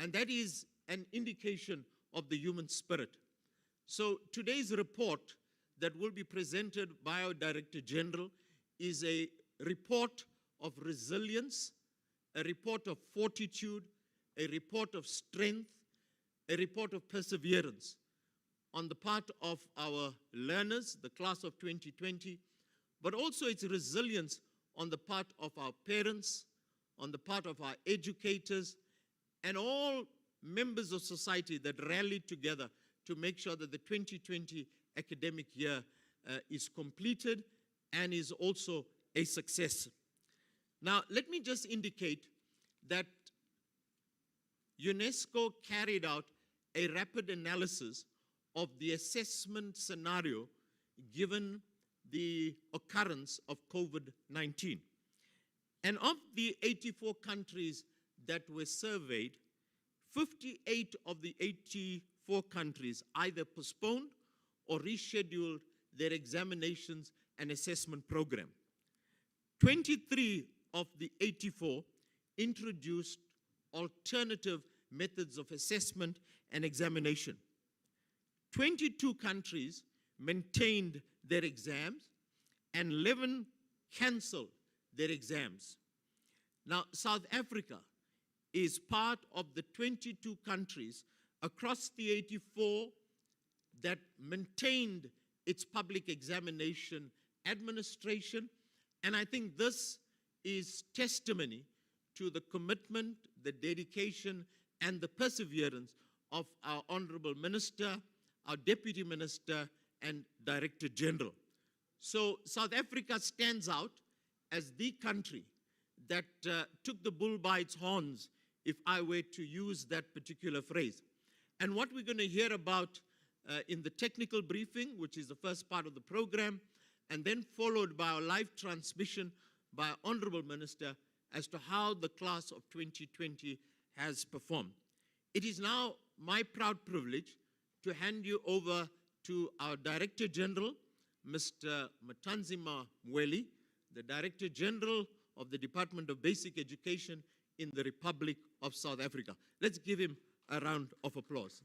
and that is an indication of the human spirit. So today's report that will be presented by our Director General is a report of resilience, a report of fortitude, a report of strength, a report of perseverance on the part of our learners, the class of 2020, but also its resilience on the part of our parents, on the part of our educators, and all members of society that rallied together to make sure that the 2020 academic year is completed and is also a success. Now, let me just indicate that UNESCO carried out a rapid analysis of the assessment scenario given the occurrence of COVID-19. And of the 84 countries that were surveyed, 58 of the 84 countries either postponed or rescheduled their examinations and assessment program. 23 of the 84 introduced alternative methods of assessment and examination. 22 countries maintained their exams and 11 canceled their exams. Now, South Africa is part of the 22 countries across the 84 that maintained its public examination administration, and I think this is testimony to the commitment, the dedication, and the perseverance of our Honorable Minister, our Deputy Minister, and Director General. So South Africa stands out as the country that took the bull by its horns, if I were to use that particular phrase. And what we're going to hear about in the technical briefing, which is the first part of the program, and then followed by our live transmission by our Honorable Minister as to how the class of 2020 has performed. It is now my proud privilege to hand you over to our Director General, Mr. Matanzima Mweli, the Director General of the Department of Basic Education in the Republic of South Africa. Let's give him a round of applause.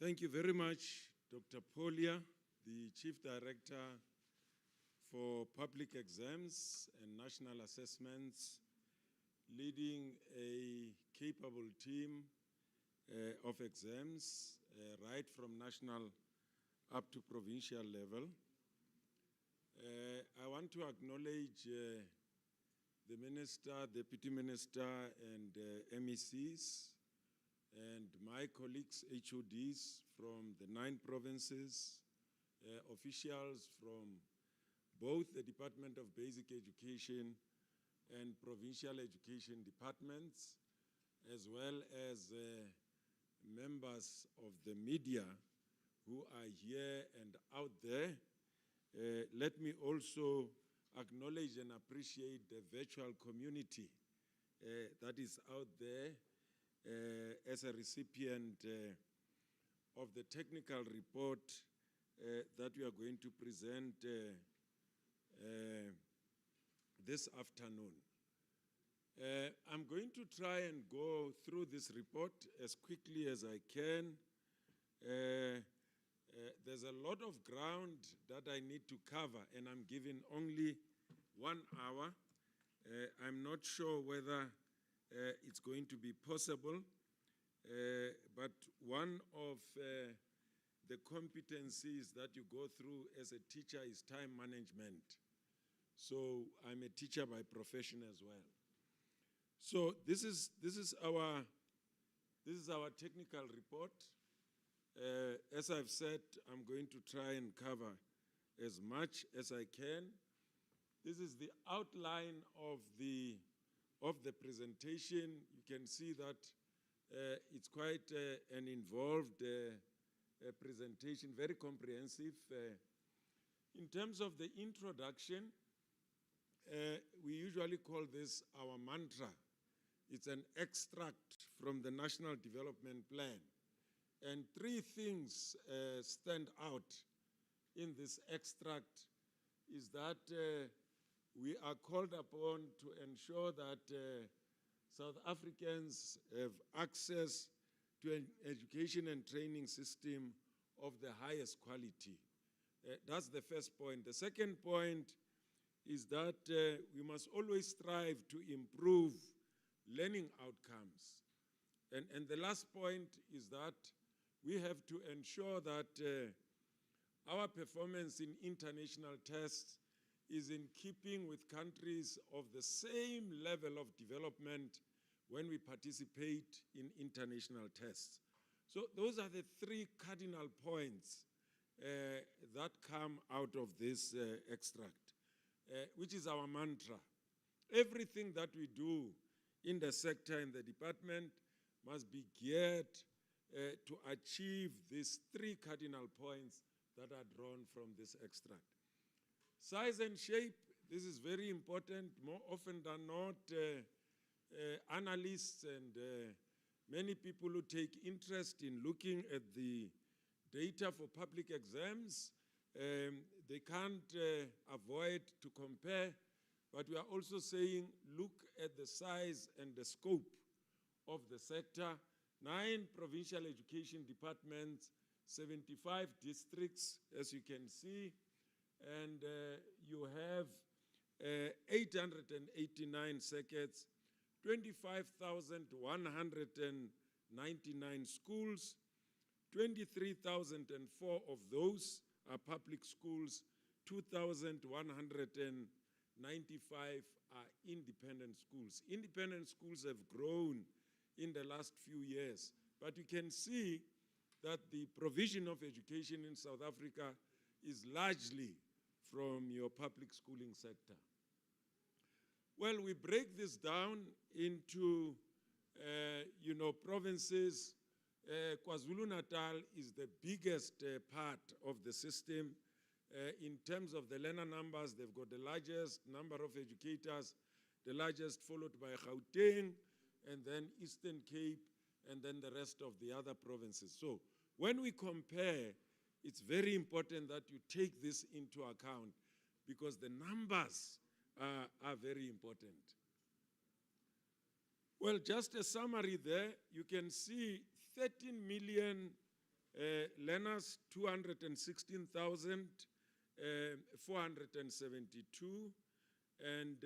Thank you very much, Dr. Polia, the Chief Director for Public Exams and National Assessments, leading a capable team of exams, right from national up to provincial level. I want to acknowledge the Minister, Deputy Minister, and MECs, and my colleagues, HODs from the 9 provinces, officials from both the Department of Basic Education and Provincial Education departments, as well as members of the media who are here and out there. Let me also acknowledge and appreciate the virtual community that is out there as a recipient of the technical report that we are going to present this afternoon. I'm going to try and go through this report as quickly as I can. There's a lot of ground that I need to cover, and I'm given only 1 hour. I'm not sure whether it's going to be possible, but one of the competencies that you go through as a teacher is time management. So I'm a teacher by profession as well. So this is our technical report. As I've said, I'm going to try and cover as much as I can. This is the outline of the presentation. You can see that it's quite an involved presentation, very comprehensive. In terms of the introduction, we usually call this our mantra It's an extract from the National Development Plan. And three things stand out in this extract is that we are called upon to ensure that South Africans have access to an education and training system of the highest quality. That's the first point. The second point is that we must always strive to improve learning outcomes. And the last point is that we have to ensure that our performance in international tests is in keeping with countries of the same level of development when we participate in international tests. So those are the three cardinal points that come out of this extract, which is our mantra. Everything that we do in the sector, in the department, must be geared to achieve these three cardinal points that are drawn from this extract. Size and shape, this is very important. More often than not, analysts and many people who take interest in looking at the data for public exams, they can't avoid to compare, but we are also saying look at the size and the scope of the sector. 9 provincial education departments, 75 districts, as you can see, and you have 889 circuits, 25,199 schools, 23,004 of those are public schools, 2,195 are independent schools. Independent schools have grown in the last few years, but you can see that the provision of education in South Africa is largely from your public schooling sector. Well, we break this down into, provinces. KwaZulu-Natal is the biggest part of the system. In terms of the learner numbers, they've got the largest number of educators, the largest followed by Gauteng, and then Eastern Cape, and then the rest of the other provinces. So when we compare, it's very important that you take this into account because the numbers are very important. Well, just a summary there, you can see 13 million learners, 216,472, and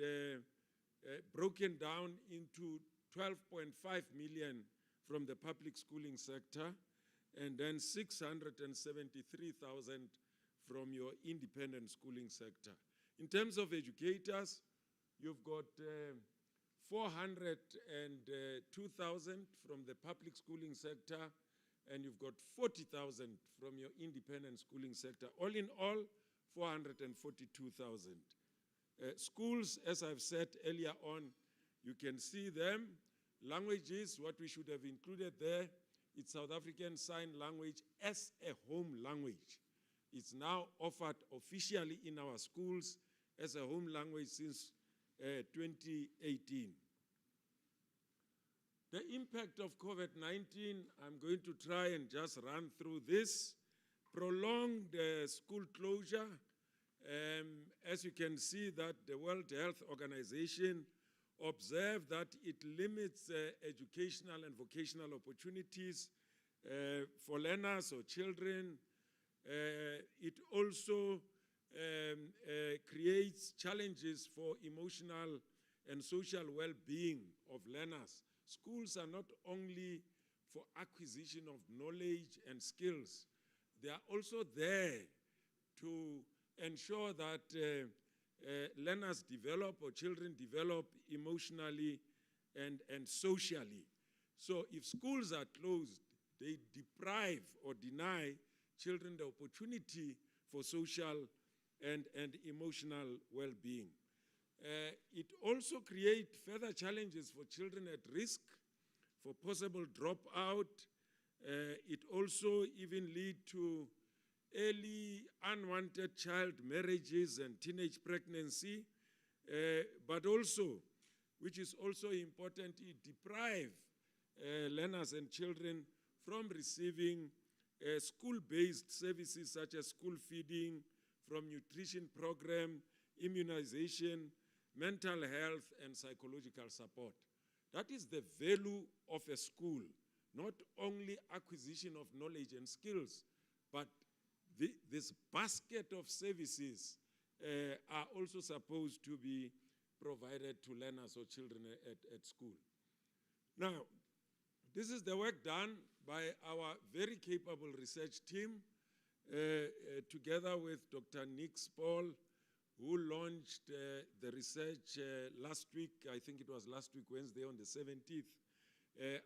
broken down into 12.5 million from the public schooling sector, and then 673,000 from your independent schooling sector. In terms of educators, you've got 402,000 from the public schooling sector, and you've got 40,000 from your independent schooling sector. All in all, 442,000. Schools, as I've said earlier on, you can see them. Languages, what we should have included there, it's South African Sign Language as a home language. It's now offered officially in our schools as a home language since 2018. The impact of COVID-19, I'm going to try and just run through this. Prolonged school closure. As you can see that the World Health Organization observed that it limits educational and vocational opportunities for learners or children. It also creates challenges for emotional and social well-being of learners. Schools are not only for acquisition of knowledge and skills, they are also there to ensure that learners develop or children develop emotionally and socially. So if schools are closed, they deprive or deny children the opportunity for social and emotional well-being. It also creates further challenges for children at risk, for possible dropout. It also even lead to early unwanted child marriages and teenage pregnancy, but also which is also important, it deprives learners and children from receiving school-based services such as school feeding, from nutrition program, immunization, mental health, and psychological support. That is the value of a school, not only acquisition of knowledge and skills, but this basket of services are also supposed to be provided to learners or children at school. Now, this is the work done by our very capable research team, together with Dr. Nick Spall, who launched the research last week. I think it was last week, Wednesday, on the 17th.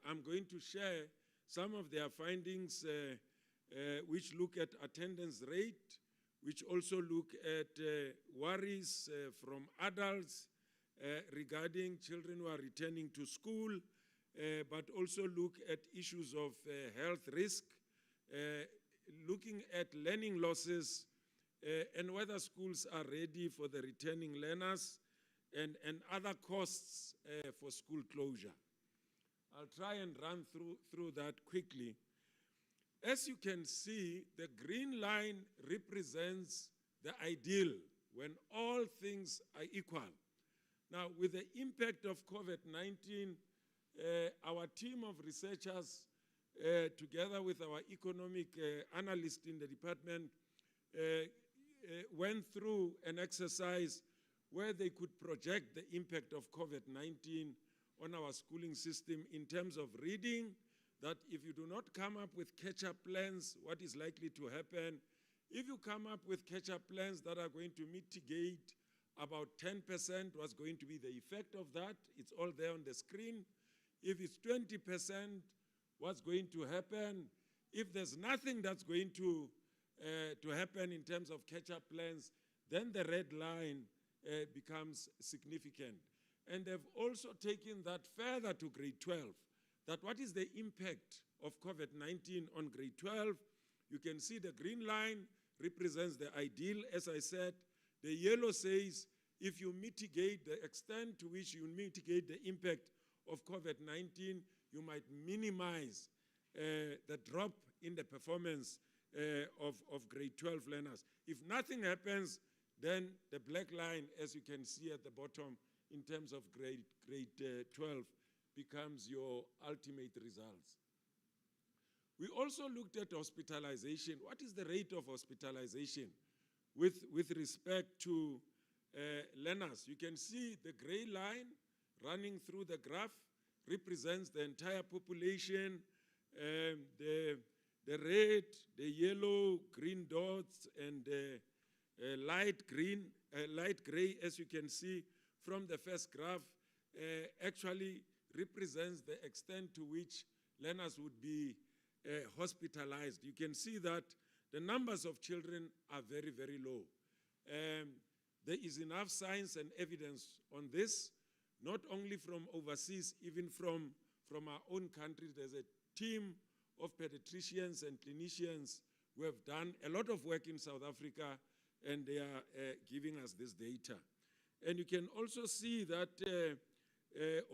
I'm going to share some of their findings, which look at attendance rate, which also look at worries from adults regarding children who are returning to school, but also look at issues of health risk, looking at learning losses, and whether schools are ready for the returning learners, and other costs for school closure. I'll try and run through that quickly. As you can see, the green line represents the ideal when all things are equal. Now, with the impact of COVID-19, our team of researchers, together with our economic analyst in the department, went through an exercise where they could project the impact of COVID-19 on our schooling system in terms of reading, that if you do not come up with catch-up plans, what is likely to happen? If you come up with catch-up plans that are going to mitigate about 10%, what's going to be the effect of that? It's all there on the screen. If it's 20%, what's going to happen? If there's nothing that's going to happen in terms of catch-up plans, then the red line becomes significant. And they've also taken that further to grade 12, that what is the impact of COVID-19 on grade 12? You can see the green line represents the ideal, as I said. The yellow says if you mitigate the extent to which you mitigate the impact of COVID-19, you might minimize the drop in the performance of grade 12 learners. If nothing happens, then the black line, as you can see at the bottom, in terms of grade 12, becomes your ultimate results. We also looked at hospitalization. What is the rate of hospitalization with respect to learners? You can see the gray line running through the graph represents the entire population. The red, the yellow, green dots, and light gray, as you can see from the first graph, actually represents the extent to which learners would be hospitalized. You can see that the numbers of children are very, very low. There is enough science and evidence on this, not only from overseas, even from our own country. There's a team of pediatricians and clinicians who have done a lot of work in South Africa, and they are giving us this data. And you can also see that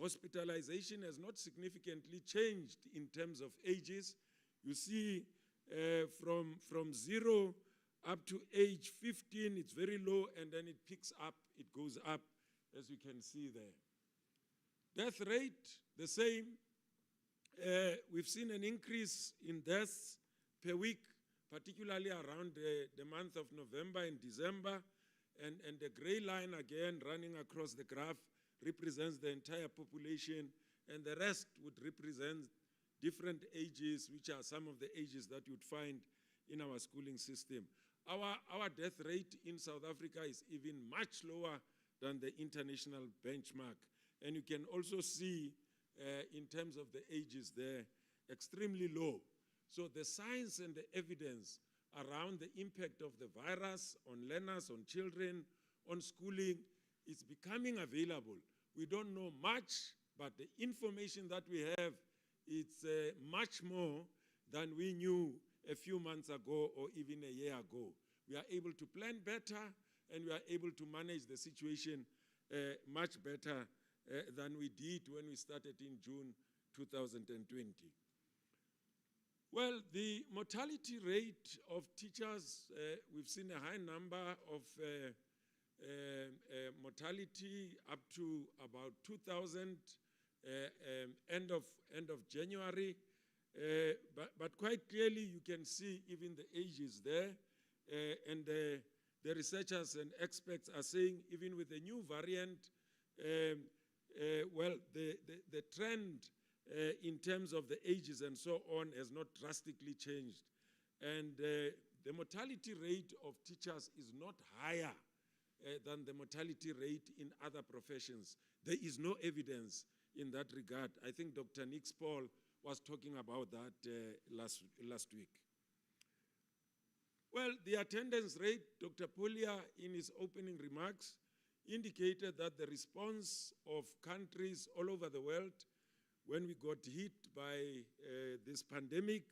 hospitalization has not significantly changed in terms of ages. You see from 0 up to age 15, it's very low, and then it picks up, it goes up, as you can see there. Death rate, the same. We've seen an increase in deaths per week, particularly around the month of November and December. And the gray line, again, running across the graph, represents the entire population, and the rest would represent different ages, which are some of the ages that you'd find in our schooling system. Our death rate in South Africa is even much lower than the international benchmark. And you can also see, in terms of the ages there, extremely low. So the science and the evidence around the impact of the virus on learners, on children, on schooling, is becoming available. We don't know much, but the information that we have, it's much more than we knew a few months ago or even a year ago. We are able to plan better, and we are able to manage the situation much better than we did when we started in June 2020. Well, the mortality rate of teachers, we've seen a high number of mortality up to about 2,000 end of January. But quite clearly, you can see even the ages there, and the researchers and experts are saying even with the new variant, well, the trend in terms of the ages and so on has not drastically changed. And the mortality rate of teachers is not higher than the mortality rate in other professions. There is no evidence in that regard. I think Dr. Nick Paul was talking about that last week. Well, the attendance rate, Dr. Polia, in his opening remarks, indicated that the response of countries all over the world, when we got hit by this pandemic,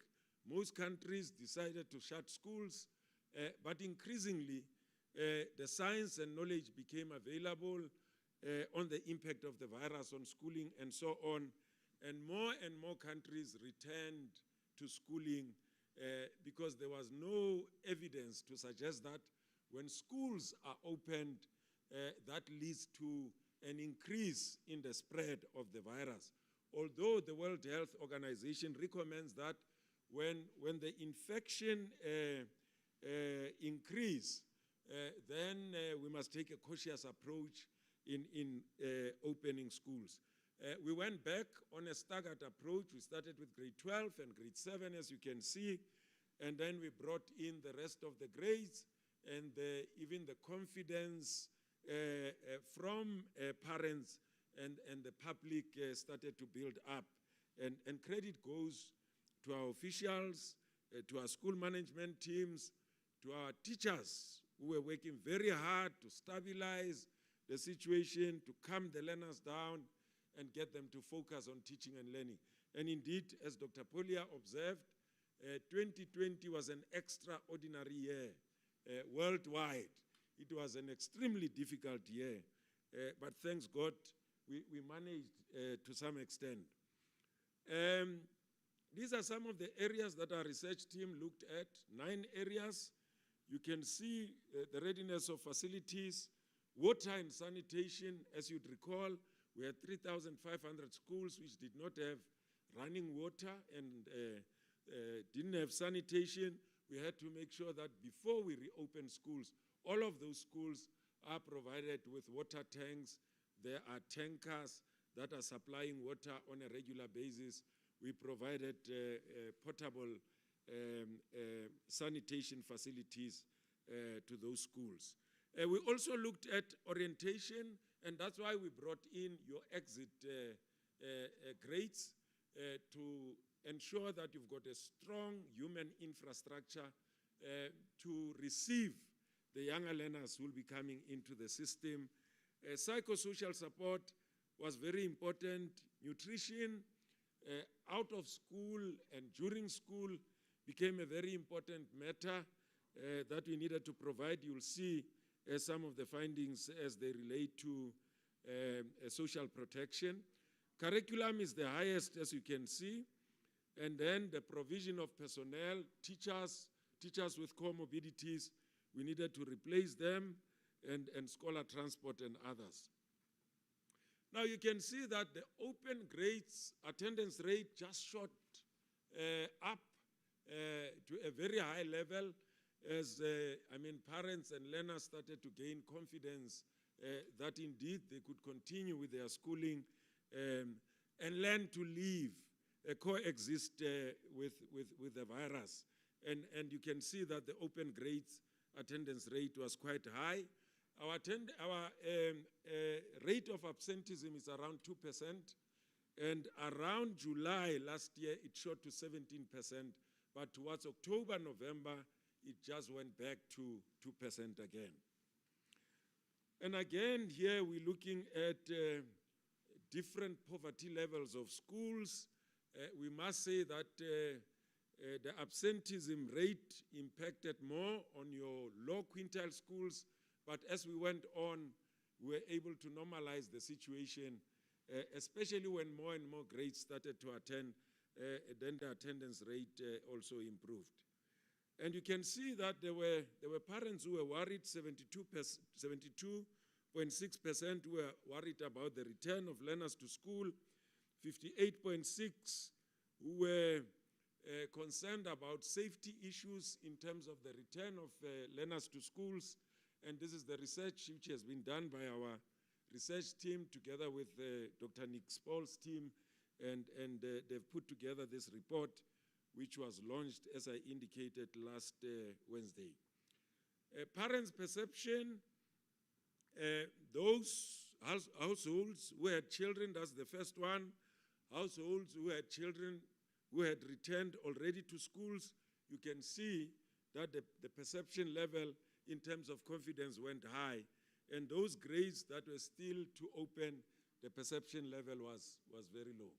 most countries decided to shut schools, but increasingly, the science and knowledge became available on the impact of the virus on schooling and so on, and more countries returned to schooling because there was no evidence to suggest that when schools are opened, that leads to an increase in the spread of the virus. Although the World Health Organization recommends that when the infection increase, then we must take a cautious approach in opening schools. We went back on a staggered approach. We started with grade 12 and grade 7, as you can see, and then we brought in the rest of the grades, and even the confidence from parents and the public started to build up. And credit goes to our officials, to our school management teams, to our teachers who were working very hard to stabilize the situation, to calm the learners down, and get them to focus on teaching and learning. And indeed, as Dr. Polia observed, 2020 was an extraordinary year worldwide. It was an extremely difficult year, but thanks God, we managed to some extent. These are some of the areas that our research team looked at, 9 areas. You can see the readiness of facilities, water and sanitation. As you'd recall, we had 3,500 schools which did not have running water and didn't have sanitation. We had to make sure that before we reopen schools, all of those schools are provided with water tanks. There are tankers that are supplying water on a regular basis. We provided portable sanitation facilities to those schools. We also looked at orientation, and that's why we brought in your exit grades to ensure that you've got a strong human infrastructure to receive the younger learners who will be coming into the system. Psychosocial support was very important. Nutrition, out of school and during school became a very important matter that we needed to provide. You'll see some of the findings as they relate to social protection. Curriculum is the highest, as you can see, and then the provision of personnel, teachers with comorbidities, we needed to replace them, and scholar transport and others. Now you can see that the open grades attendance rate just shot up to a very high level as parents and learners started to gain confidence that indeed they could continue with their schooling and learn to live, coexist with the virus. And you can see that the open grades attendance rate was quite high. Our rate of absenteeism is around 2%, and around July last year, it shot to 17%, but towards October, November, it just went back to 2% again. And again, here we're looking at different poverty levels of schools. We must say that the absenteeism rate impacted more on your low quintile schools, but as we went on, we were able to normalize the situation especially when more and more grades started to attend, then the attendance rate also improved. And you can see that there were parents who were worried, 72.6% were worried about the return of learners to school, 58.6% who were concerned about safety issues in terms of the return of learners to schools. And this is the research which has been done by our research team together with Dr. Nick Spall's team, and they've put together this report, which was launched, as I indicated, last Wednesday. Parents' perception, those households who had children, that's the first one, households who had children who had returned already to schools, you can see that the perception level in terms of confidence went high. And those grades that were still to open, the perception level was very low.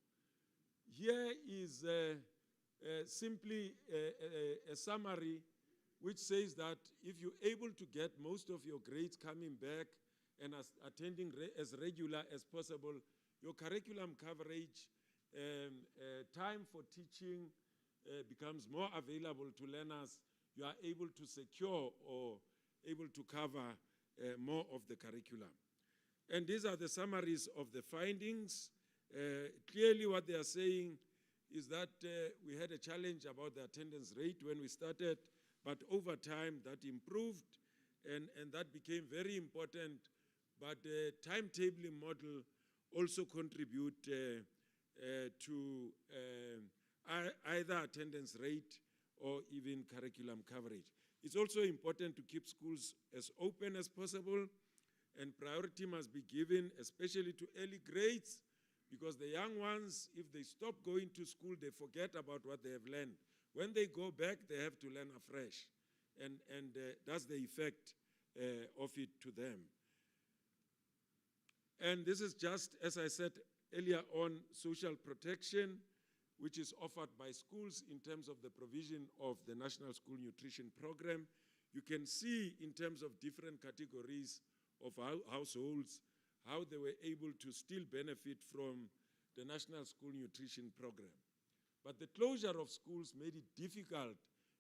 Here is simply a summary which says that if you're able to get most of your grades coming back and attending as regular as possible, your curriculum coverage, time for teaching becomes more available to learners. You are able to secure or able to cover more of the curriculum. And these are the summaries of the findings. Clearly what they are saying is that we had a challenge about the attendance rate when we started, but over time that improved, and that became very important. But the timetabling model also contribute to either attendance rate or even curriculum coverage. It's also important to keep schools as open as possible, and priority must be given especially to early grades, because the young ones, if they stop going to school, they forget about what they have learned. When they go back, they have to learn afresh, and that's the effect of it to them. And this is just, as I said earlier on, social protection, which is offered by schools in terms of the provision of the National School Nutrition Program. You can see in terms of different categories of households how they were able to still benefit from the National School Nutrition Program. But the closure of schools made it difficult,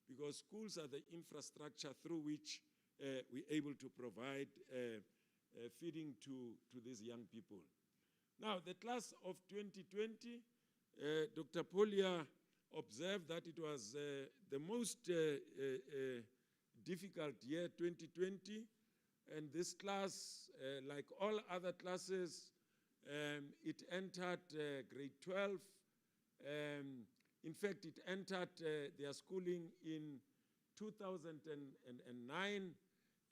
because schools are the infrastructure through which we're able to provide feeding to these young people. Now, the class of 2020, Dr. Polia observed that it was the most difficult year, 2020, and this class, like all other classes, it entered grade 12. In fact, it entered their schooling in 2009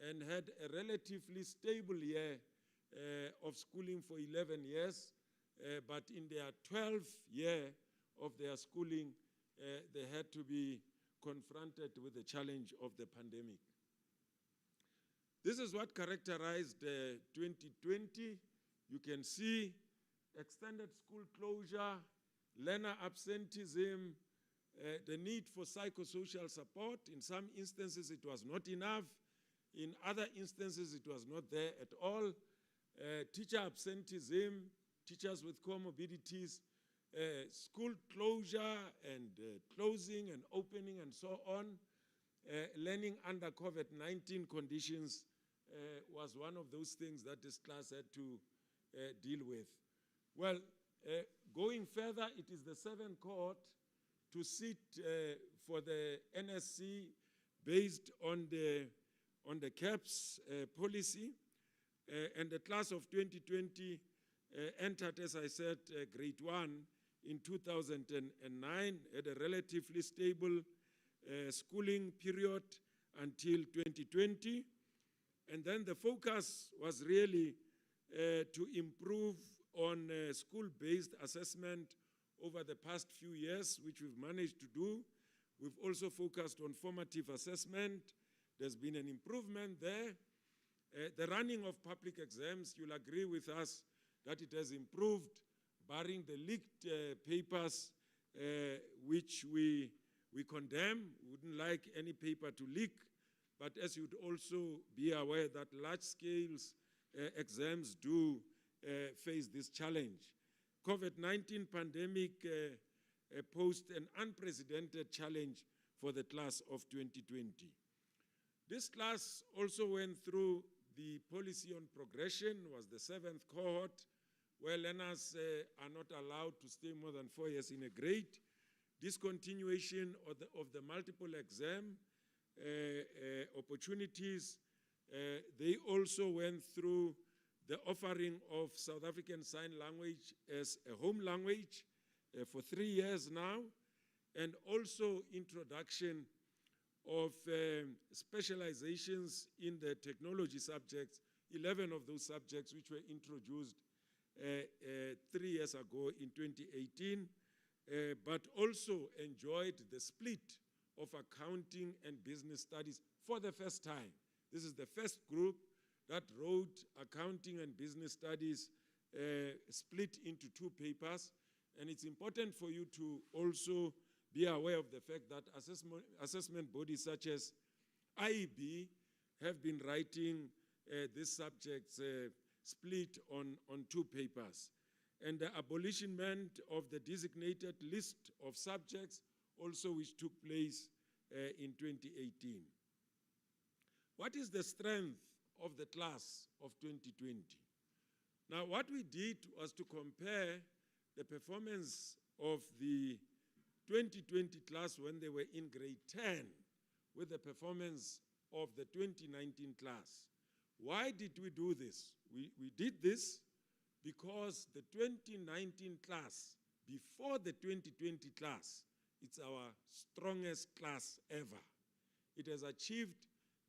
and had a relatively stable year of schooling for 11 years. But in their 12th year of their schooling, they had to be confronted with the challenge of the pandemic. This is what characterized 2020. You can see extended school closure, learner absenteeism, the need for psychosocial support. In some instances, it was not enough. In other instances, it was not there at all. Teacher absenteeism, teachers with comorbidities, school closure and closing and opening and so on. Learning under COVID-19 conditions was one of those things that this class had to deal with. Well, going further, it is the 7th cohort to sit for the NSC based on the CAPS policy, and the class of 2020 entered, as I said, grade 1 in 2009, had a relatively stable schooling period until 2020. And then the focus was really to improve on school-based assessment over the past few years, which we've managed to do. We've also focused on formative assessment. There's been an improvement there. The running of public exams, you'll agree with us that it has improved, barring the leaked papers, which we condemn. We wouldn't like any paper to leak, but as you'd also be aware that large-scale exams do face this challenge. COVID-19 pandemic posed an unprecedented challenge for the class of 2020. This class also went through the policy on progression, was the 7th cohort, where learners are not allowed to stay more than 4 years in a grade. Discontinuation of the multiple exam opportunities. They also went through the offering of South African Sign Language as a home language for 3 years now, and also introduction of specializations in the technology subjects, 11 of those subjects which were introduced 3 years ago in 2018, but also enjoyed the split of accounting and business studies for the first time. This is the first group that wrote accounting and business studies split into 2 papers. And it's important for you to also be aware of the fact that assessment bodies such as IEB have been writing these subjects split on 2 papers. And the abolishment of the designated list of subjects also which took place in 2018. What is the strength of the class of 2020? Now, what we did was to compare the performance of the 2020 class when they were in grade 10 with the performance of the 2019 class. Why did we do this? We did this because the 2019 class, before the 2020 class, it's our strongest class ever. It has achieved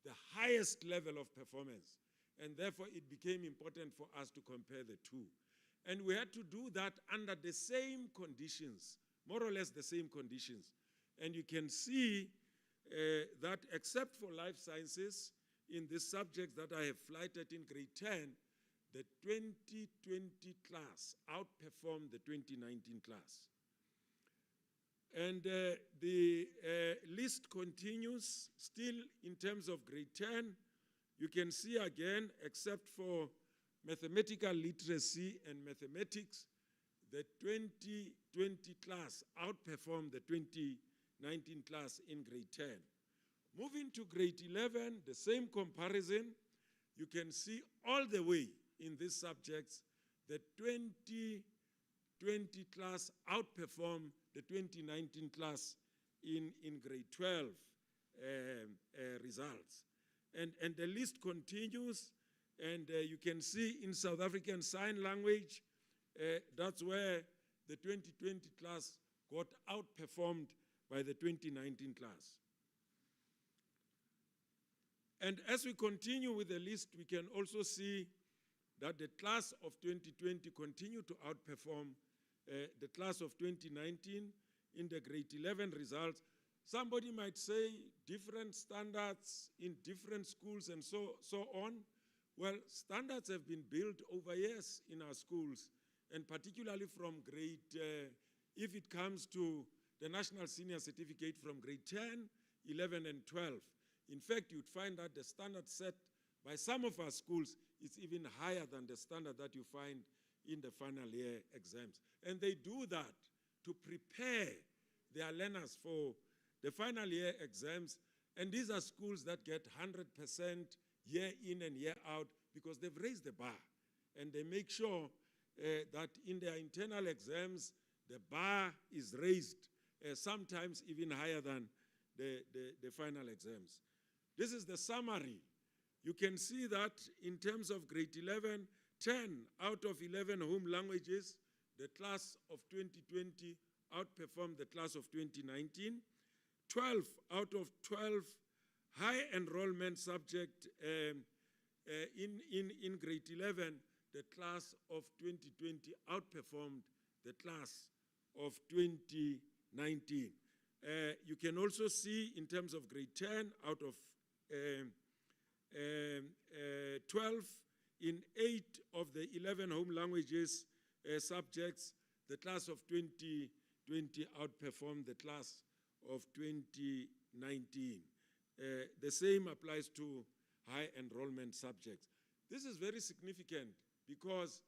the highest level of performance, and therefore it became important for us to compare the 2. And we had to do that under the same conditions, more or less the same conditions. And you can see that except for life sciences, in the subjects that I have flighted in grade 10, the 2020 class outperformed the 2019 class. And the list continues still in terms of grade 10. You can see again, except for mathematical literacy and mathematics, the 2020 class outperformed the 2019 class in grade 10. Moving to grade 11, the same comparison, you can see all the way in these subjects, the 2020 class outperformed the 2019 class in grade 12 results. And the list continues, and you can see in South African Sign Language, that's where the 2020 class got outperformed by the 2019 class. And as we continue with the list, we can also see that the class of 2020 continued to outperform the class of 2019 in the grade 11 results. Somebody might say different standards in different schools and so on. Well, standards have been built over years in our schools, and particularly from grade, if it comes to the National Senior Certificate from grade 10, 11, and 12. In fact, you'd find that the standard set by some of our schools is even higher than the standard that you find in the final year exams. And they do that to prepare their learners for the final year exams. And these are schools that get 100% year in and year out because they've raised the bar. And they make sure that in their internal exams, the bar is raised, sometimes even higher than the final exams. This is the summary. You can see that in terms of grade 11, 10 out of 11 home languages, the class of 2020 outperformed the class of 2019. 12 out of 12 high enrollment subject in grade 11, the class of 2020 outperformed the class of 2019. You can also see in terms of grade 10 out of 12, in 8 of the 11 home languages subjects, the class of 2020 outperformed the class of 2019. The same applies to high enrollment subjects. This is very significant because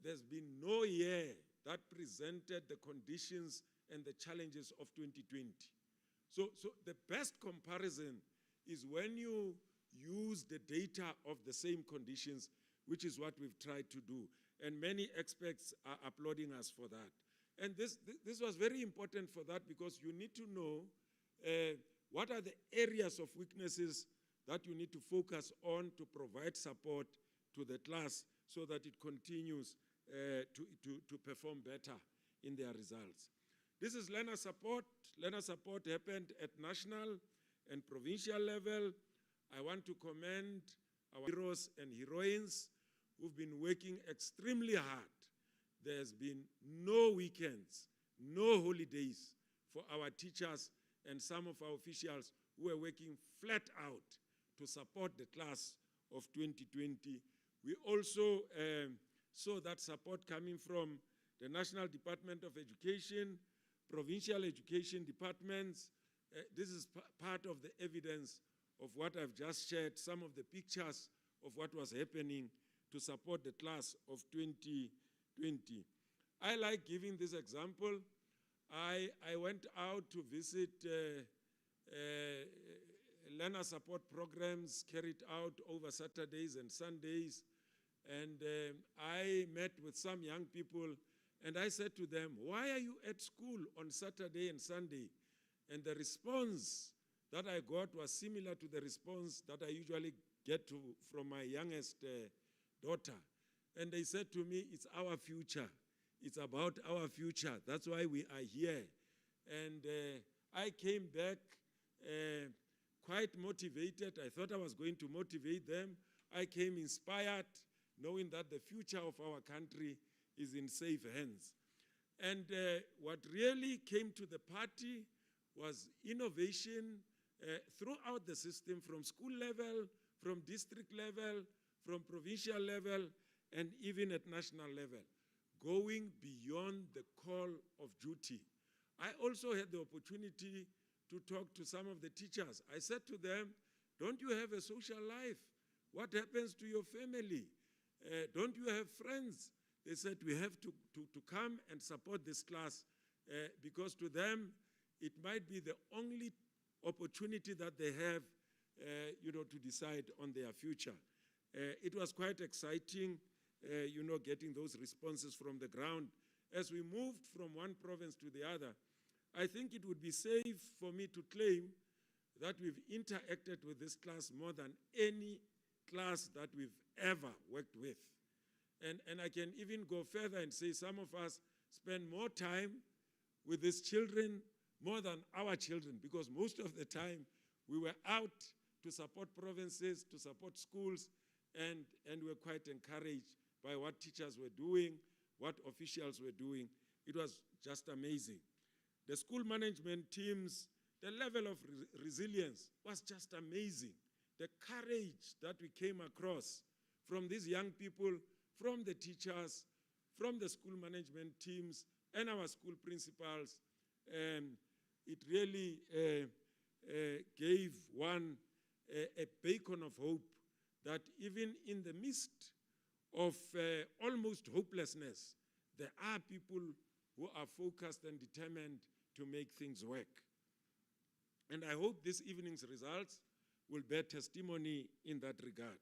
there's been no year that presented the conditions and the challenges of 2020. So the best comparison is when you use the data of the same conditions, which is what we've tried to do. And many experts are applauding us for that. And this was very important for that, because you need to know what are the areas of weaknesses that you need to focus on to provide support to the class so that it continues to perform better in their results. This is learner support. Learner support happened at national and provincial level. I want to commend our heroes and heroines who've been working extremely hard. There's been no weekends, no holidays for our teachers and some of our officials who are working flat out to support the class of 2020. We also saw that support coming from the National Department of Education, provincial education departments. This is part of the evidence of what I've just shared, some of the pictures of what was happening to support the class of 2020. I like giving this example. I went out to visit learner support programs carried out over Saturdays and Sundays, and I met with some young people, and I said to them, why are you at school on Saturday and Sunday? And the response that I got was similar to the response that I usually get from my youngest daughter. And they said to me, it's our future. It's about our future. That's why we are here. And I came back quite motivated. I thought I was going to motivate them. I came inspired, knowing that the future of our country is in safe hands. And what really came to the party was innovation throughout the system, from school level, from district level, from provincial level, and even at national level, going beyond the call of duty. I also had the opportunity to talk to some of the teachers. I said to them, don't you have a social life? What happens to your family? Don't you have friends? They said, we have to come and support this class because to them, it might be the only opportunity that they have to decide on their future. It was quite exciting, getting those responses from the ground. As we moved from one province to the other, I think it would be safe for me to claim that we've interacted with this class more than any class that we've ever worked with. And I can even go further and say some of us spend more time with these children more than our children, because most of the time we were out to support provinces, to support schools, and we were quite encouraged by what teachers were doing, what officials were doing. It was just amazing. The school management teams, the level of resilience was just amazing. The courage that we came across from these young people, from the teachers, from the school management teams, and our school principals, it really gave one a beacon of hope that even in the midst of almost hopelessness, there are people who are focused and determined to make things work. And I hope this evening's results will bear testimony in that regard.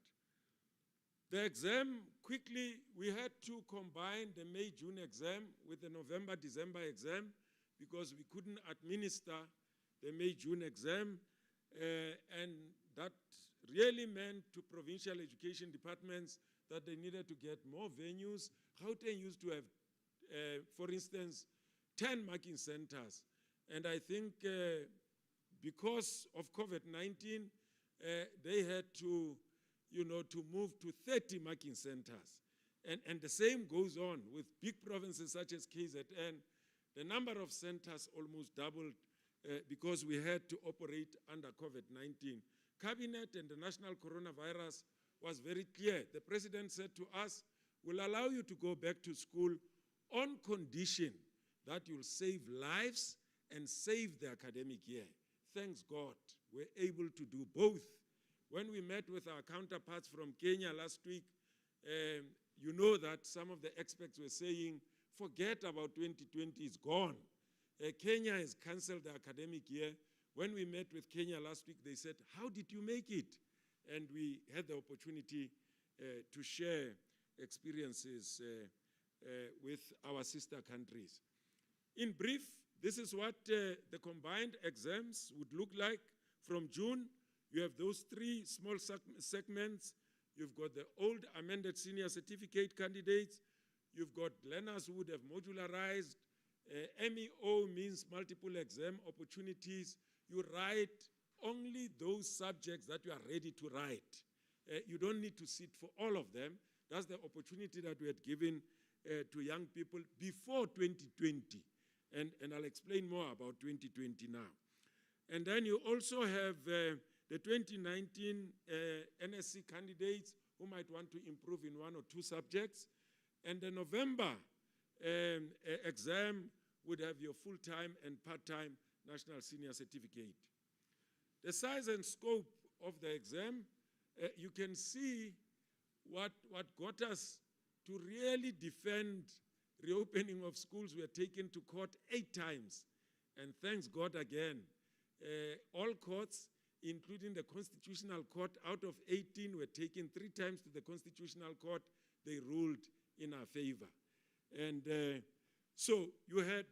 The exam, quickly, we had to combine the May-June exam with the November-December exam because we couldn't administer the May-June exam, and that really meant to provincial education departments that they needed to get more venues. Gauteng used to have, for instance, 10 marking centers, and I think because of COVID-19, they had to, to move to 30 marking centers. And the same goes on with big provinces such as KZN. The number of centers almost doubled because we had to operate under COVID-19. Cabinet and the national coronavirus was very clear. The president said to us, we'll allow you to go back to school on condition that you'll save lives and save the academic year. Thanks God, we're able to do both. When we met with our counterparts from Kenya last week, you know that some of the experts were saying forget about 2020, it's gone. Kenya has canceled the academic year. When we met with Kenya last week, they said, how did you make it? And we had the opportunity to share experiences with our sister countries. In brief, this is what the combined exams would look like from June. You have those three small segments. You've got the old amended senior certificate candidates. You've got learners who would have modularized. MEO means multiple exam opportunities. You write only those subjects that you are ready to write. You don't need to sit for all of them. That's the opportunity that we had given to young people before 2020. And I'll explain more about 2020 now. And then you also have the 2019 NSC candidates who might want to improve in one or two subjects. And the November exam would have your full-time and part-time national senior certificate. The size and scope of the exam, you can see what got us to really defend reopening of schools. We were taken to court 8 times. And thanks God again, all courts, including the Constitutional Court, out of 18 were taken 3 times to the Constitutional Court. They ruled in our favor. And so you had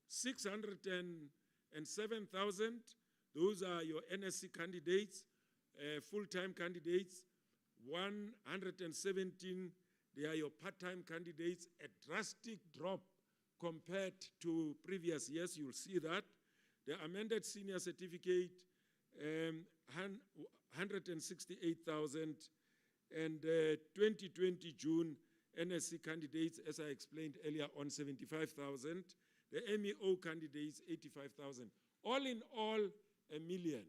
607,000. Those are your NSC candidates, full-time candidates. 117, they are your part-time candidates. A drastic drop compared to previous years. You'll see that. The amended senior certificate, 168,000. And 2020 June, NSC candidates, as I explained earlier, on 75,000. The MEO candidates, 85,000. All in all, 1 million.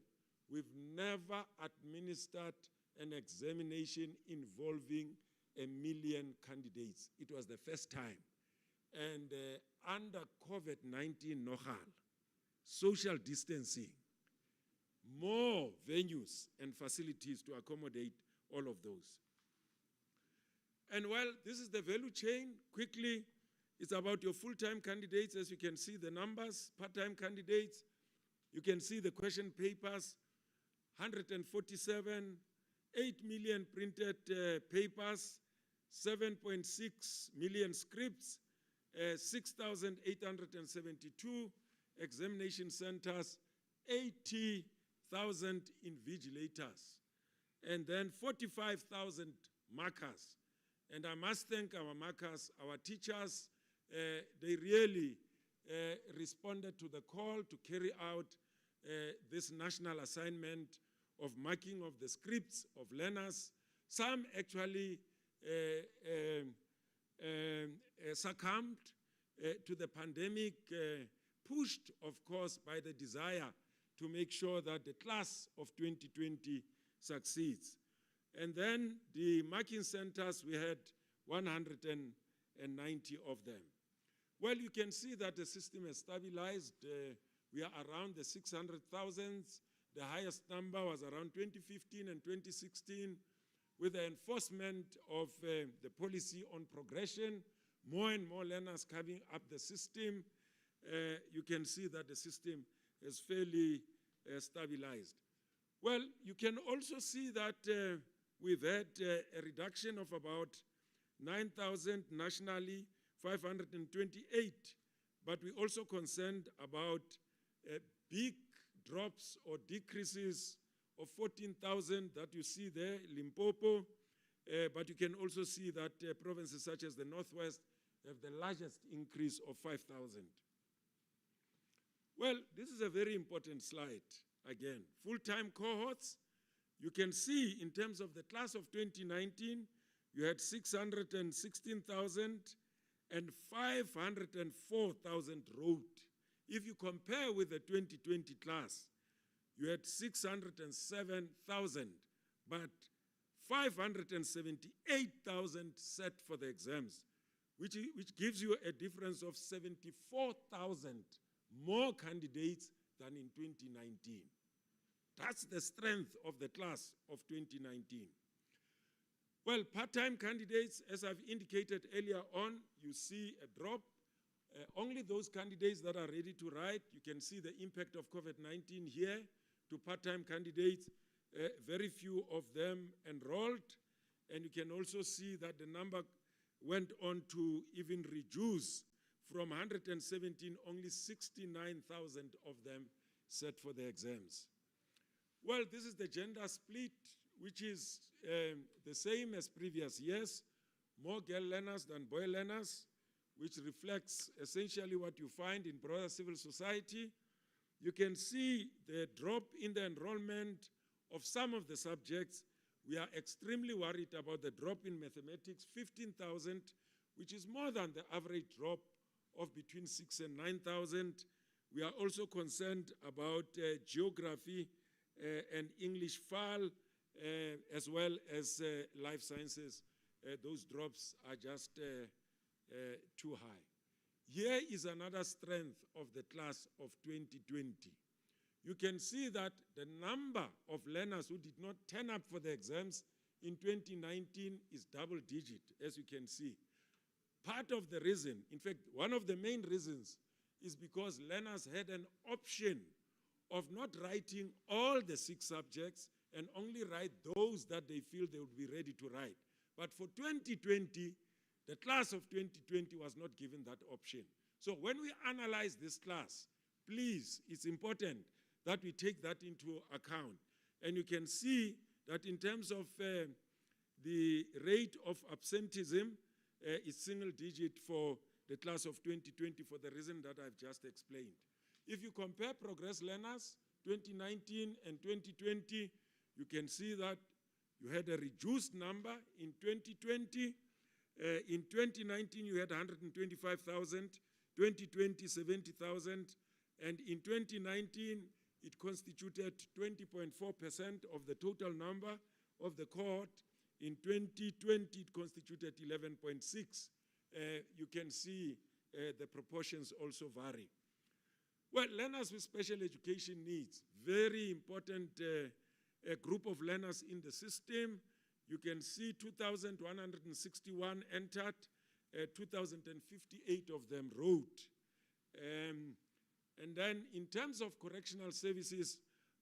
We've never administered an examination involving 1 million candidates. It was the first time. And under COVID-19 nohal, social distancing, more venues and facilities to accommodate all of those. And while this is the value chain, quickly, it's about your full-time candidates. As you can see, the numbers, part-time candidates. You can see the question papers, 147, 8 million printed papers, 7.6 million scripts, 6,872 examination centers, 80,000 invigilators, and then 45,000 markers. And I must thank our markers, our teachers. They really responded to the call to carry out this national assignment of marking of the scripts of learners. Some actually succumbed to the pandemic, pushed, of course, by the desire to make sure that the class of 2020 succeeds. And then the marking centers, we had 190 of them. Well, you can see that the system has stabilized. We are around the 600,000. The highest number was around 2015 and 2016. With the enforcement of the policy on progression, more and more learners coming up the system, you can see that the system is fairly stabilized. Well, you can also see that we've had a reduction of about 9,000 nationally, 528, but we also concerned about big drops or decreases of 14,000 that you see there, Limpopo, but you can also see that provinces such as the Northwest have the largest increase of 5,000. Well, this is a very important slide. Again, full-time cohorts, you can see in terms of the class of 2019, you had 616,000 and 504,000 wrote. If you compare with the 2020 class, you had 607,000, but 578,000 set for the exams, which gives you a difference of 74,000 more candidates than in 2019. That's the strength of the class of 2019. Well, part-time candidates, as I've indicated earlier on, you see a drop. Only those candidates that are ready to write, you can see the impact of COVID-19 here to part-time candidates. Very few of them enrolled, and you can also see that the number went on to even reduce from 117, only 69,000 of them set for the exams. Well, this is the gender split, which is the same as previous years, more girl learners than boy learners, which reflects essentially what you find in broader civil society. You can see the drop in the enrollment of some of the subjects. We are extremely worried about the drop in mathematics, 15,000, which is more than the average drop of between 6,000 and 9,000. We are also concerned about geography and English FAL, as well as life sciences. Those drops are just too high. Here is another strength of the class of 2020. You can see that the number of learners who did not turn up for the exams in 2019 is double digit, as you can see. Part of the reason, in fact, one of the main reasons, is because learners had an option of not writing all the 6 subjects and only write those that they feel they would be ready to write. But for 2020, the class of 2020 was not given that option. So when we analyze this class, please, it's important that we take that into account. And you can see that in terms of the rate of absenteeism, it's single digit for the class of 2020 for the reason that I've just explained. If you compare progress learners, 2019 and 2020, you can see that you had a reduced number in 2020. In 2019, you had 125,000, 2020, 70,000, and in 2019, it constituted 20.4% of the total number of the cohort. In 2020, it constituted 11.6%. You can see the proportions also vary. Well, learners with special education needs, very important group of learners in the system. You can see 2,161 entered, 2,058 of them wrote. And then in terms of correctional services,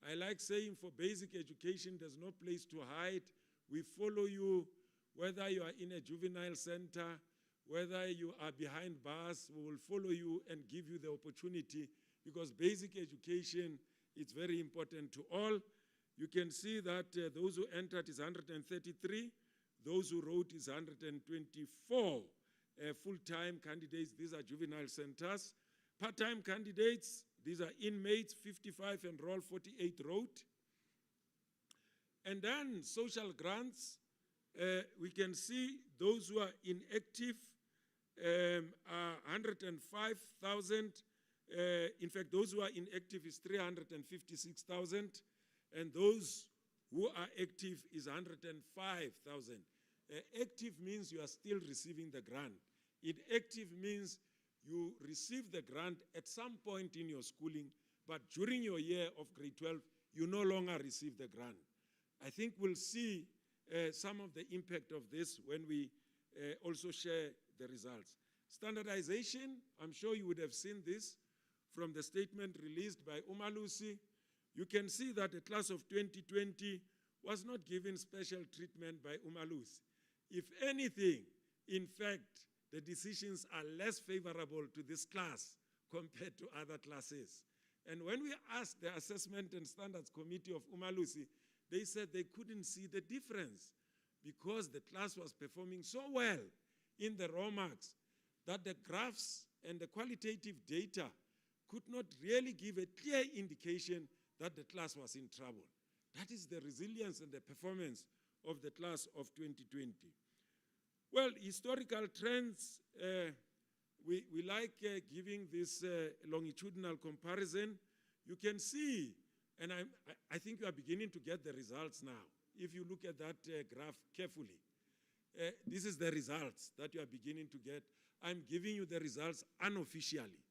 I like saying for basic education, there's no place to hide. We follow you, whether you are in a juvenile center, whether you are behind bars, we will follow you and give you the opportunity, because basic education is very important to all. You can see that those who entered is 133, those who wrote is 124 full-time candidates. These are juvenile centers. Part-time candidates, these are inmates, 55 enrolled, 48 wrote. And then social grants, we can see those who are inactive are 105,000. In fact, those who are inactive is 356,000, and those who are active is 105,000. Active means you are still receiving the grant. Inactive means you receive the grant at some point in your schooling, but during your year of grade 12, you no longer receive the grant. I think we'll see some of the impact of this when we also share the results. Standardization, I'm sure you would have seen this from the statement released by Umalusi. You can see that the class of 2020 was not given special treatment by Umalusi. If anything, in fact, the decisions are less favorable to this class compared to other classes. And when we asked the Assessment and Standards Committee of Umalusi, they said they couldn't see the difference because the class was performing so well in the raw marks that the graphs and the qualitative data could not really give a clear indication that the class was in trouble. That is the resilience and the performance of the class of 2020. Well, historical trends, we like giving this longitudinal comparison. You can see, and I think you are beginning to get the results now. If you look at that graph carefully, this is the results that you are beginning to get. I'm giving you the results unofficially.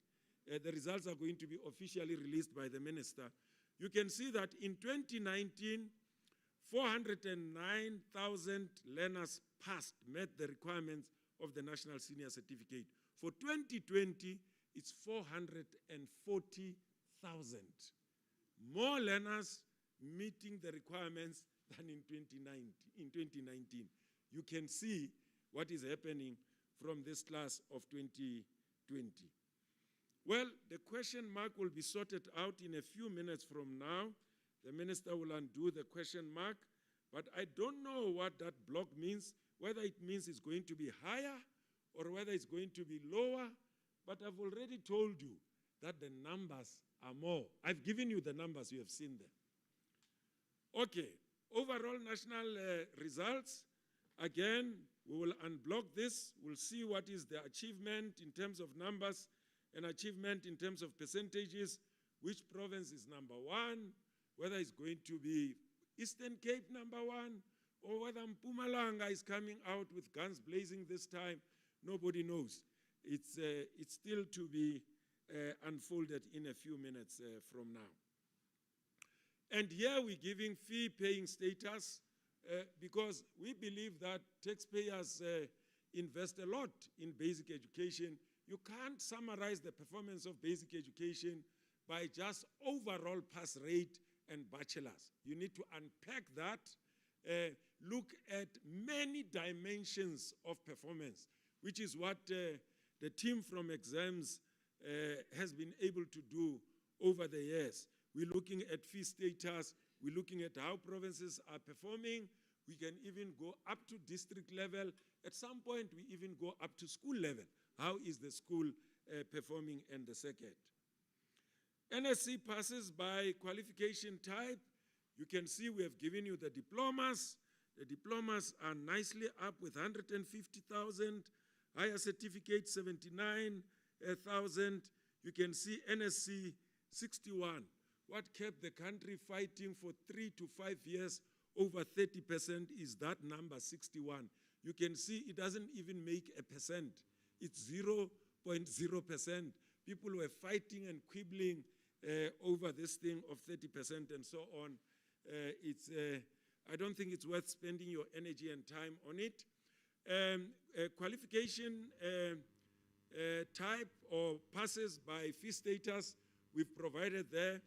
The results are going to be officially released by the minister. You can see that in 2019, 409,000 learners met the requirements of the National Senior Certificate. For 2020, it's 440,000. More learners meeting the requirements than in 2019. You can see what is happening from this class of 2020. Well, the question mark will be sorted out in a few minutes from now. The minister will undo the question mark, but I don't know what that block means, whether it means it's going to be higher or whether it's going to be lower, but I've already told you that the numbers are more. I've given you the numbers, you have seen them. Okay, overall national results. Again, we will unblock this. We'll see what is the achievement in terms of numbers and achievement in terms of percentages, which province is number one, whether it's going to be Eastern Cape number one, or whether Mpumalanga is coming out with guns blazing this time. Nobody knows. It's still to be unfolded in a few minutes from now. And here we're giving fee-paying status because we believe that taxpayers invest a lot in basic education. You can't summarize the performance of basic education by just overall pass rate and bachelors. You need to unpack that, look at many dimensions of performance, which is what the team from exams has been able to do over the years. We're looking at fee status, we're looking at how provinces are performing. We can even go up to district level. At some point, we even go up to school level. How is the school performing and the circuit? NSC passes by qualification type. You can see we have given you the diplomas. The diplomas are nicely up with 150,000. Higher certificate, 79,000. You can see NSC, 61. What kept the country fighting for 3 to 5 years, over 30%, is that number, 61. You can see it doesn't even make a percent. It's 0.0%. People were fighting and quibbling over this thing of 30% and so on. I don't think it's worth spending your energy and time on it. Qualification type or passes by fee status, we've provided there.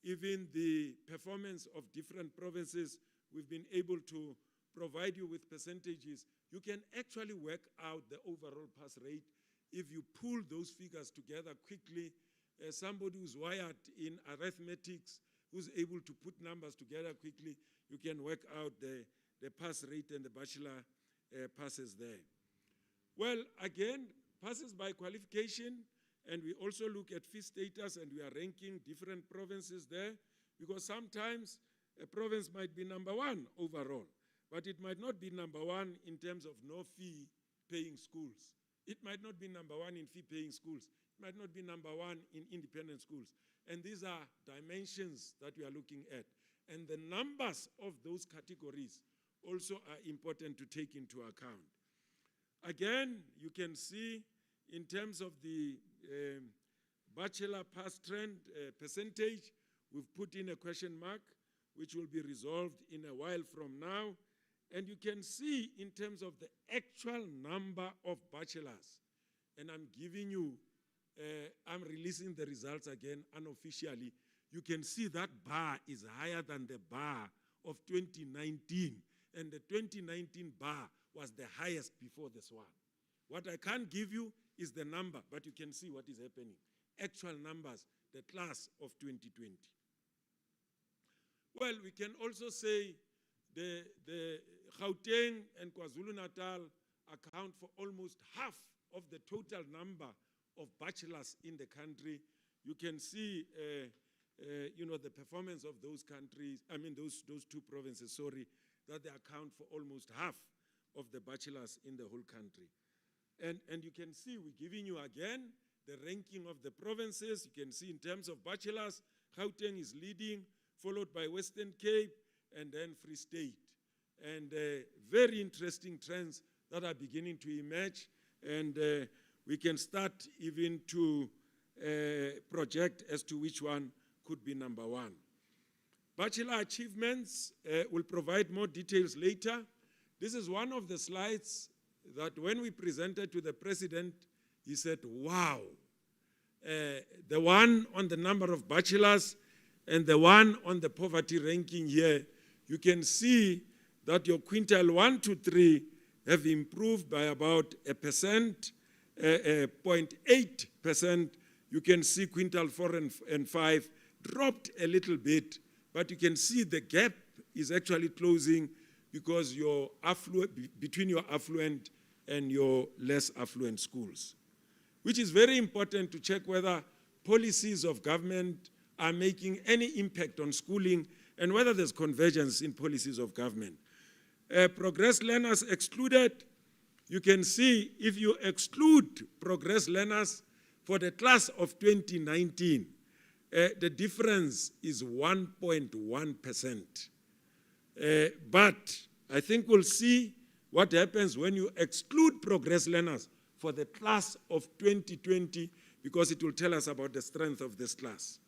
Even the performance of different provinces, we've been able to provide you with percentages. You can actually work out the overall pass rate if you pull those figures together quickly. Somebody who's wired in arithmetics, who's able to put numbers together quickly, you can work out the pass rate and the bachelor passes there. Well, again, passes by qualification, and we also look at fee status, and we are ranking different provinces there, because sometimes a province might be number one overall, but it might not be number one in terms of no fee paying schools. It might not be number one in fee paying schools. It might not be number one in independent schools. And these are dimensions that we are looking at. And the numbers of those categories also are important to take into account. Again, you can see in terms of the bachelor pass trend percentage, we've put in a question mark, which will be resolved in a while from now. And you can see in terms of the actual number of bachelors, and I'm giving you, I'm releasing the results again unofficially. You can see that bar is higher than the bar of 2019. And the 2019 bar was the highest before this one. What I can't give you is the number, but you can see what is happening. Actual numbers, the class of 2020. Well, we can also say the Gauteng and KwaZulu-Natal account for almost half of the total number of bachelors in the country. You can see, the performance of those countries, those two provinces, sorry, that they account for almost half of the bachelors in the whole country. And you can see, we're giving you again the ranking of the provinces. You can see in terms of bachelors, Gauteng is leading, followed by Western Cape, and then Free State. And very interesting trends that are beginning to emerge, and we can start even to project as to which one could be number one. Bachelor achievements, will provide more details later. This is one of the slides that when we presented to the president, he said, wow. The one on the number of bachelors and the one on the poverty ranking here, you can see that your quintile 1 to 3 have improved by about 0.8%. You can see quintile 4 and 5 dropped a little bit, but you can see the gap is actually closing because between your affluent and your less affluent schools, which is very important to check whether policies of government are making any impact on schooling and whether there's convergence in policies of government. Progress learners excluded, you can see if you exclude progress learners for the class of 2019, the difference is 1.1%. But I think we'll see what happens when you exclude progress learners for the class of 2020, because it will tell us about the strength of this class.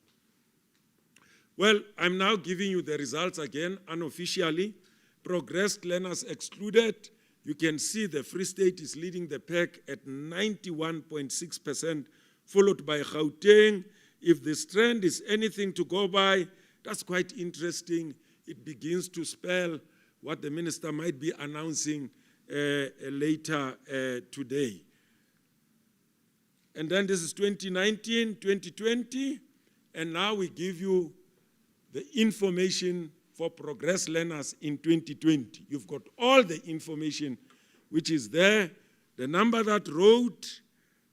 Well, I'm now giving you the results again, unofficially. Progressed learners excluded. You can see the Free State is leading the pack at 91.6%, followed by Gauteng. If this trend is anything to go by, that's quite interesting. It begins to spell what the minister might be announcing later today. And then this is 2019, 2020, and now we give you the information for progress learners in 2020. You've got all the information which is there, the number that wrote,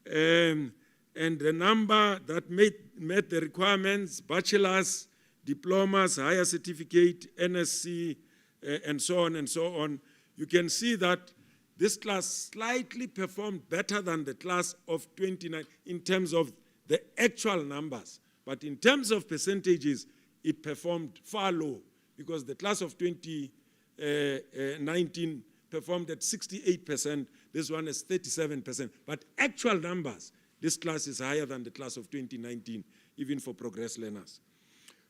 and the number that met the requirements, bachelor's, diplomas, higher certificate, NSC, and so on and so on. You can see that this class slightly performed better than the class of 29 in terms of the actual numbers. But in terms of percentages, it performed far low because the class of 2019 performed at 68%. This one is 37%. But actual numbers, this class is higher than the class of 2019, even for progress learners.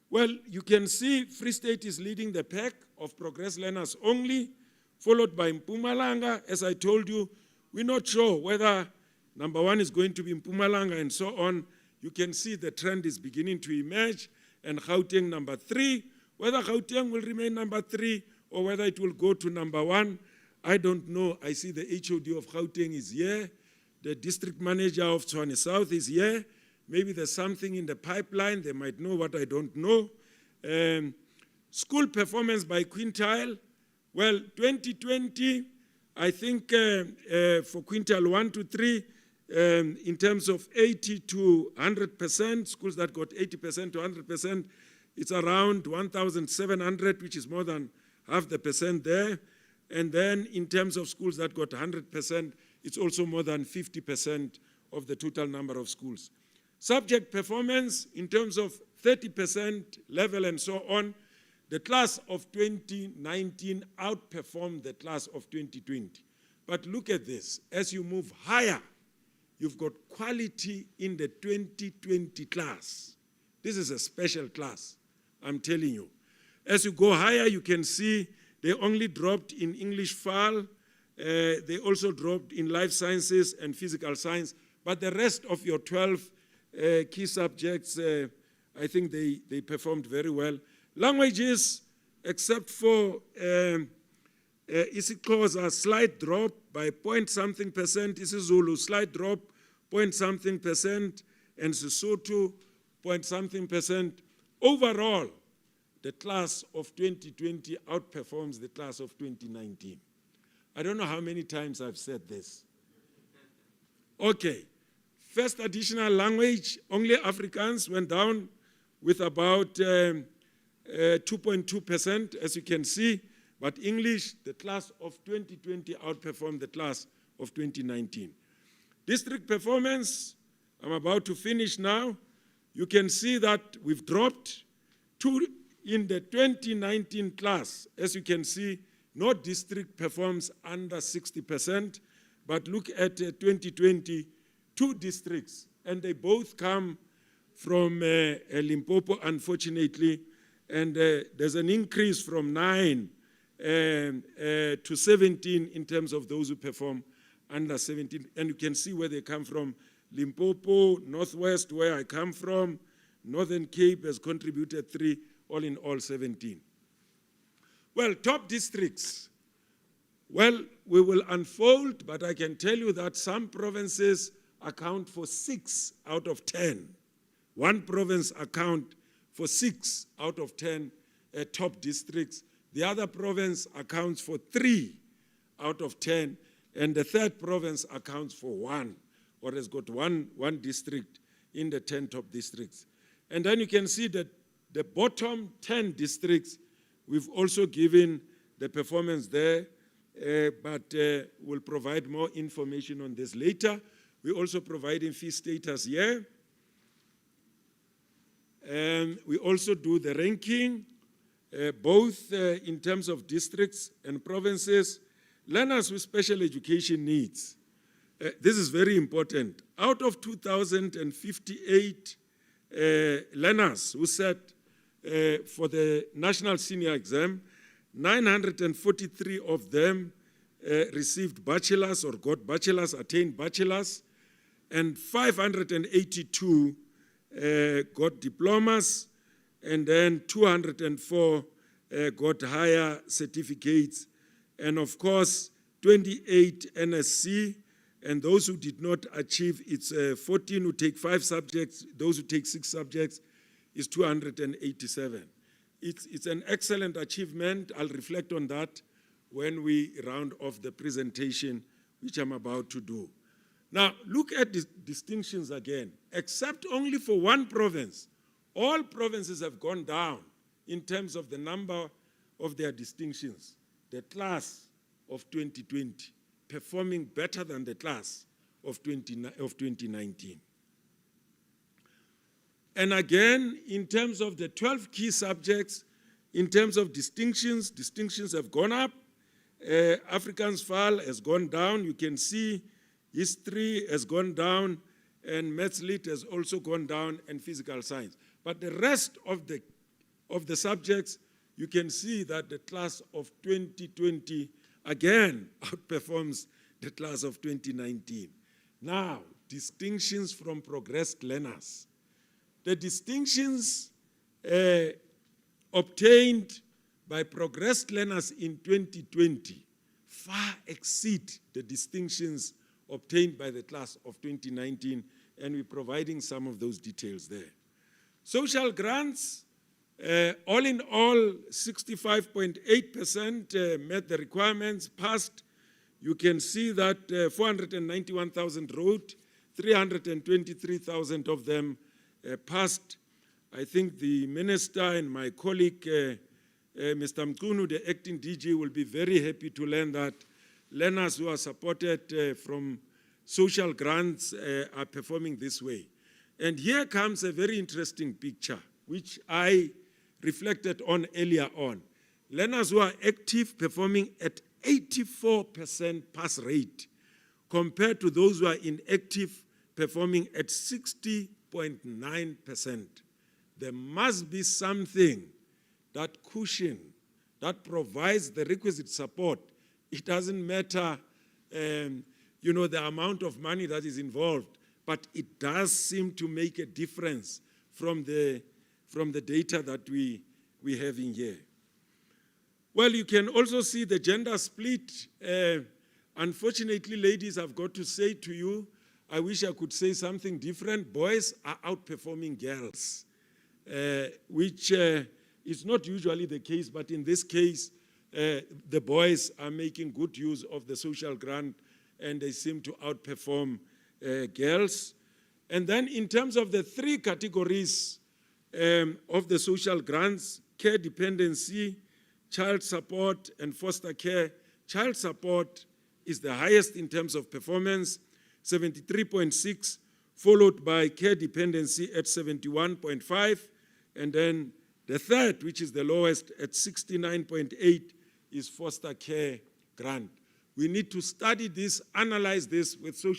Well, you can see Free State is leading the pack of progress learners only, followed by Mpumalanga. As I told you, we're not sure whether number one is going to be Mpumalanga and so on. You can see the trend is beginning to emerge, and Gauteng number 3. Whether Gauteng will remain number 3 or whether it will go to number 1, I don't know. I see the HOD of Gauteng is here. The district manager of Tshwane South is here. Maybe there's something in the pipeline. They might know what I don't know. School performance by quintile. Well, 2020, I think for quintile 1 to 3, in terms of 80 to 100%, schools that got 80% to 100%, it's around 1,700, which is more than half the percent there. And then in terms of schools that got 100%, it's also more than 50% of the total number of schools. Subject performance, in terms of 30% level and so on, the class of 2019 outperformed the class of 2020. But look at this. As you move higher, you've got quality in the 2020 class. This is a special class, I'm telling you. As you go higher, you can see they only dropped in English FAL. They also dropped in life sciences and physical science. But the rest of your 12 key subjects, I think they performed very well. Languages, except for isiXhosa, slight drop by point-something percent. isiZulu, slight drop, point-something percent. And Sesotho, point-something percent. Overall, the class of 2020 outperforms the class of 2019. I don't know how many times I've said this. Okay. First additional language, only Afrikaans went down with about 2.2%, as you can see. But English, the class of 2020 outperformed the class of 2019. District performance, I'm about to finish now. You can see that we've dropped in the 2019 class. As you can see, no district performs under 60%. But look at 2020, 2 districts, and they both come from Limpopo, unfortunately, And there's an increase from 9 to 17 in terms of those who perform under 17. And you can see where they come from. Limpopo, Northwest, where I come from, Northern Cape has contributed 3, all in all 17. Well, top districts. Well, we will unfold, but I can tell you that some provinces account for 6 out of 10. One province account for 6 out of 10 top districts. The other province accounts for 3 out of 10, and the third province accounts for 1, or has got one district in the 10 top districts. And then you can see that the bottom 10 districts, we've also given the performance there, but we'll provide more information on this later. We're also providing fee status here. And we also do the ranking, both in terms of districts and provinces. Learners with special education needs. This is very important. Out of 2,058 learners who sat for the national senior exam, 943 of them received bachelor's or got bachelor's, attained bachelor's, and 582 got diplomas, and then 204 got higher certificates, and of course 28 NSC, and those who did not achieve, it's 14 who take 5 subjects, those who take 6 subjects is 287. It's an excellent achievement. I'll reflect on that when we round off the presentation, which I'm about to do. Now, look at the distinctions again. Except only for one province, all provinces have gone down in terms of the number of their distinctions. The class of 2020, performing better than the class of 2019. And again, in terms of the 12 key subjects, in terms of distinctions, distinctions have gone up. Afrikaans Val has gone down. You can see history has gone down, and Maths Lit has also gone down, and physical science. But the rest of the subjects, you can see that the class of 2020 again outperforms the class of 2019. Now, distinctions from progressed learners. The distinctions obtained by progressed learners in 2020 far exceed the distinctions obtained by the class of 2019, and we're providing some of those details there. Social grants, all in all, 65.8% met the requirements, passed. You can see that 491,000 wrote, 323,000 of them passed. I think the minister and my colleague, Mr. Mkunu, the acting DG, will be very happy to learn that learners who are supported from social grants are performing this way. And here comes a very interesting picture, which I reflected on earlier on. Learners who are active performing at 84% pass rate, compared to those who are inactive performing at 60.9%. There must be something that cushion, that provides the requisite support. It doesn't matter, the amount of money that is involved, but it does seem to make a difference from the data that we have in here. Well, you can also see the gender split. Unfortunately, ladies, I've got to say to you, I wish I could say something different. Boys are outperforming girls, which is not usually the case, but in this case, the boys are making good use of the social grant, and they seem to outperform girls. And then in terms of the 3 categories of the social grants, care dependency, child support, and foster care, child support is the highest in terms of performance, 73.6, followed by care dependency at 71.5, and then the third, which is the lowest at 69.8, is foster care grant. We need to study this, analyze this with social